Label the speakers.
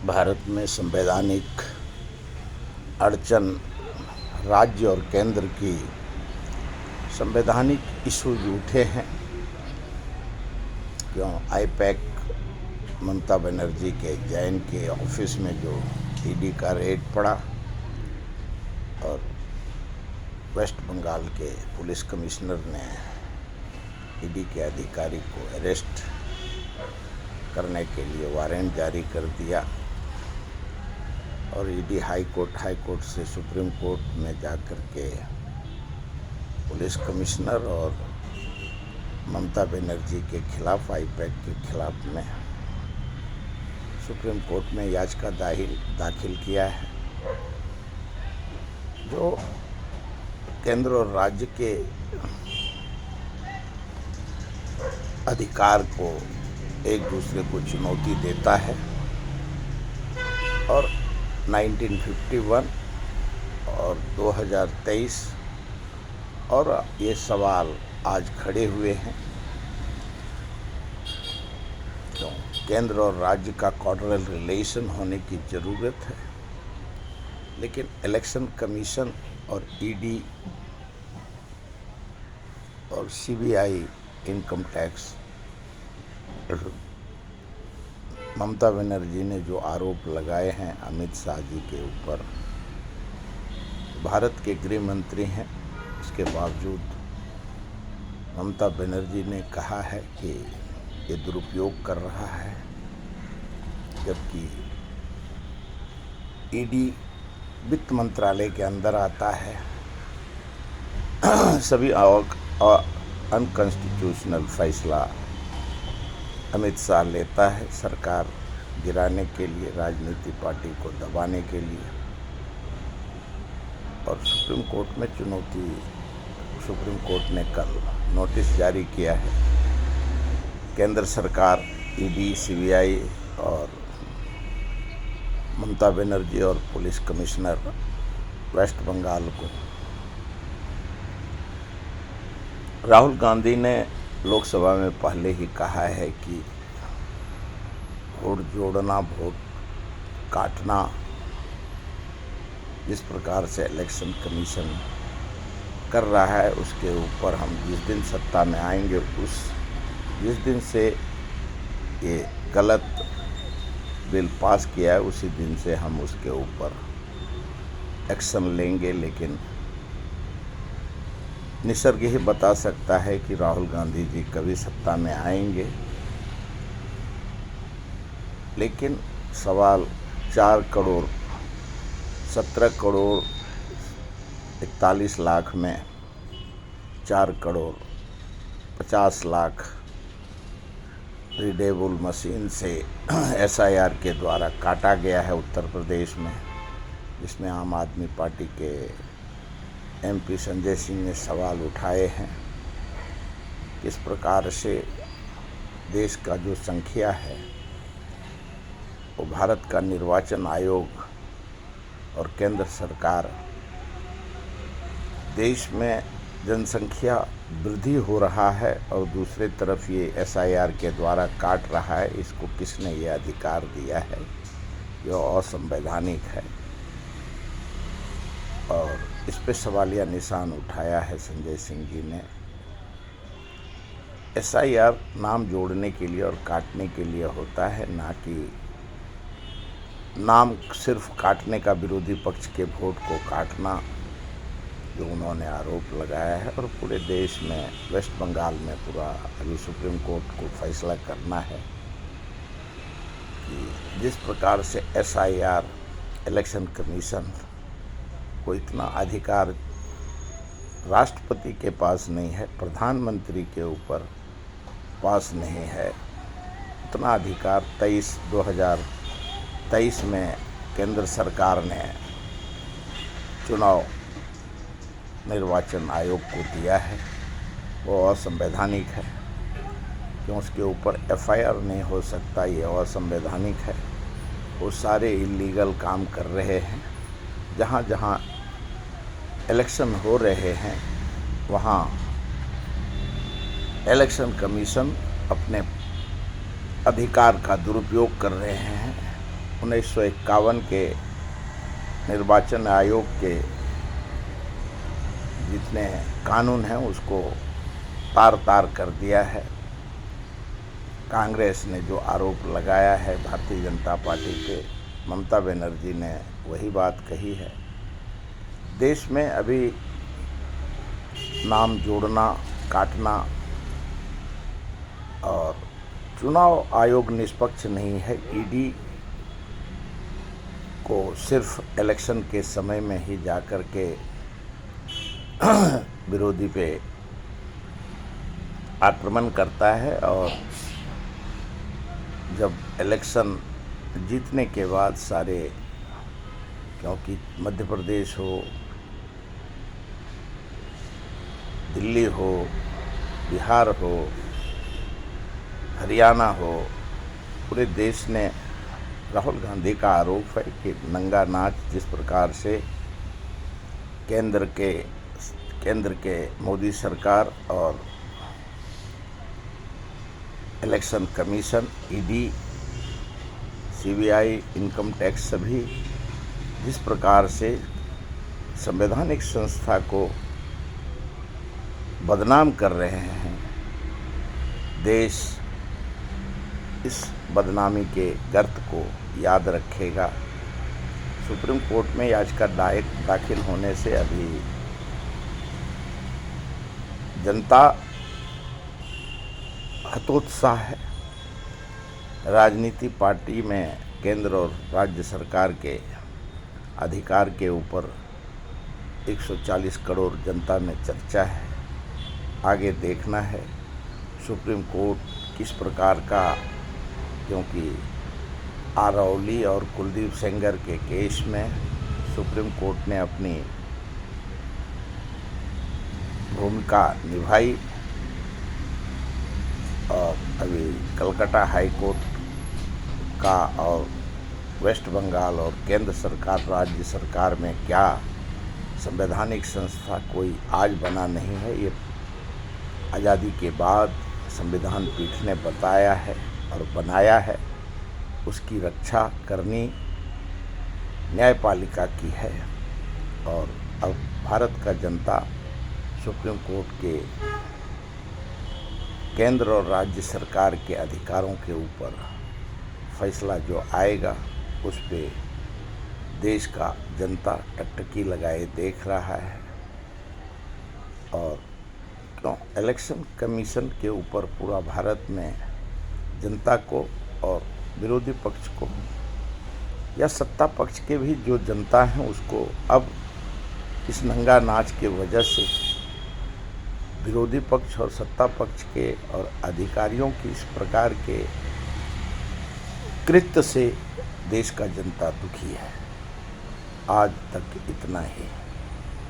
Speaker 1: भारत में संवैधानिक अड़चन राज्य और केंद्र की संवैधानिक इश्यूज उठे हैं। क्यों आईपैक ममता बनर्जी के जैन के ऑफिस में जो ईडी का रेड पड़ा और वेस्ट बंगाल के पुलिस कमिश्नर ने ईडी के अधिकारी को अरेस्ट करने के लिए वारंट जारी कर दिया और ईडी हाई कोर्ट से सुप्रीम कोर्ट में जाकर के पुलिस कमिश्नर और ममता बनर्जी के खिलाफ आईपैक के खिलाफ में सुप्रीम कोर्ट में याचिका दाखिल किया है, जो केंद्र और राज्य के अधिकार को एक दूसरे को चुनौती देता है। और 1951 और 2023 और ये सवाल आज खड़े हुए हैं। तो केंद्र और राज्य का कॉर्डिनल रिलेशन होने की ज़रूरत है, लेकिन इलेक्शन कमीशन और ईडी और CBI income tax Mamata Banerjee ने जो आरोप लगाए हैं अमित शाह जी के ऊपर, भारत के गृह मंत्री हैं, उसके बावजूद ममता बनर्जी ने कहा है कि ये दुरुपयोग कर रहा है, जबकि ईडी वित्त मंत्रालय के अंदर आता है। सभी अनकॉन्स्टिट्यूशनल फैसला अमित शाह लेता है सरकार गिराने के लिए, राजनीतिक पार्टी को दबाने के लिए। और सुप्रीम कोर्ट में चुनौती, सुप्रीम कोर्ट ने कल नोटिस जारी किया है केंद्र सरकार, ईडी, सीबीआई और ममता बनर्जी और पुलिस कमिश्नर वेस्ट बंगाल को। राहुल गांधी ने लोकसभा में पहले ही कहा है कि वोट जोड़ना, वोट काटना, जिस प्रकार से इलेक्शन कमीशन कर रहा है उसके ऊपर हम जिस दिन सत्ता में आएंगे, जिस दिन से ये गलत बिल पास किया है उसी दिन से हम उसके ऊपर एक्शन लेंगे। लेकिन निसर्ग ही बता सकता है कि राहुल गांधी जी कभी सत्ता में आएंगे। लेकिन सवाल 4 करोड़ 17 करोड़ 41 लाख में 4 करोड़ 50 लाख रीडेबल मशीन से एसआईआर के द्वारा काटा गया है उत्तर प्रदेश में, जिसमें आम आदमी पार्टी के एमपी संजय सिंह ने सवाल उठाए हैं। किस प्रकार से देश का जो संख्या है वो भारत का निर्वाचन आयोग और केंद्र सरकार, देश में जनसंख्या वृद्धि हो रहा है और दूसरी तरफ ये एसआईआर के द्वारा काट रहा है, इसको किसने ये अधिकार दिया है? यह असंवैधानिक है और इस पे सवालिया निशान उठाया है संजय सिंह जी ने। एसआईआर नाम जोड़ने के लिए और काटने के लिए होता है, ना कि नाम सिर्फ काटने का विरोधी पक्ष के वोट को काटना, जो उन्होंने आरोप लगाया है। और पूरे देश में, वेस्ट बंगाल में पूरा अभी सुप्रीम कोर्ट को फैसला करना है कि जिस प्रकार से एसआईआर इलेक्शन कमीशन को इतना अधिकार राष्ट्रपति के पास नहीं है, प्रधानमंत्री के ऊपर पास नहीं है, उतना अधिकार 2023 में केंद्र सरकार ने चुनाव निर्वाचन आयोग को दिया है, वो असंवैधानिक है। क्यों उसके ऊपर एफआईआर नहीं हो सकता? ये असंवैधानिक है। वो सारे इलीगल काम कर रहे हैं। जहाँ जहाँ इलेक्शन हो रहे हैं वहाँ इलेक्शन कमीशन अपने अधिकार का दुरुपयोग कर रहे हैं 1951 के निर्वाचन आयोग के जितने कानून हैं उसको तार तार कर दिया है। कांग्रेस ने जो आरोप लगाया है भारतीय जनता पार्टी पे, ममता बनर्जी ने वही बात कही है। देश में अभी नाम जोड़ना, काटना और चुनाव आयोग निष्पक्ष नहीं है। ईडी को सिर्फ इलेक्शन के समय में ही जाकर के विरोधी पे आक्रमण करता है और जब इलेक्शन जीतने के बाद सारे, क्योंकि मध्य प्रदेश हो, दिल्ली हो, बिहार हो, हरियाणा हो, पूरे देश ने, राहुल गांधी का आरोप है कि नंगा नाच जिस प्रकार से केंद्र के मोदी सरकार और election commission, ED, CBI, income tax सभी जिस प्रकार से संवैधानिक संस्था को बदनाम कर रहे हैं, देश इस बदनामी के गर्त को याद रखेगा। सुप्रीम कोर्ट में याचिका दाखिल होने से अभी जनता हतोत्साह है। राजनीति पार्टी में केंद्र और राज्य सरकार के अधिकार के ऊपर 140 करोड़ जनता में चर्चा है। आगे देखना है सुप्रीम कोर्ट किस प्रकार का, क्योंकि आरवली और कुलदीप सेंगर के केस में सुप्रीम कोर्ट ने अपनी भूमिका निभाई और अभी कलकत्ता हाई कोर्ट का और वेस्ट बंगाल और केंद्र सरकार, राज्य सरकार में क्या संवैधानिक संस्था कोई आज बना नहीं है। ये आज़ादी के बाद संविधान पीठ ने बताया है और बनाया है, उसकी रक्षा करनी न्यायपालिका की है। और अब भारत का जनता सुप्रीम कोर्ट के केंद्र और राज्य सरकार के अधिकारों के ऊपर फैसला जो आएगा उस पे देश का जनता टकटकी लगाए देख रहा है। और क्यों इलेक्शन कमीशन के ऊपर पूरा भारत में जनता को और विरोधी पक्ष को या सत्ता पक्ष के भी जो जनता है उसको अब इस नंगा नाच के वजह से विरोधी पक्ष और सत्ता पक्ष के और अधिकारियों की इस प्रकार के कृत्य से देश का जनता दुखी है। आज तक इतना ही।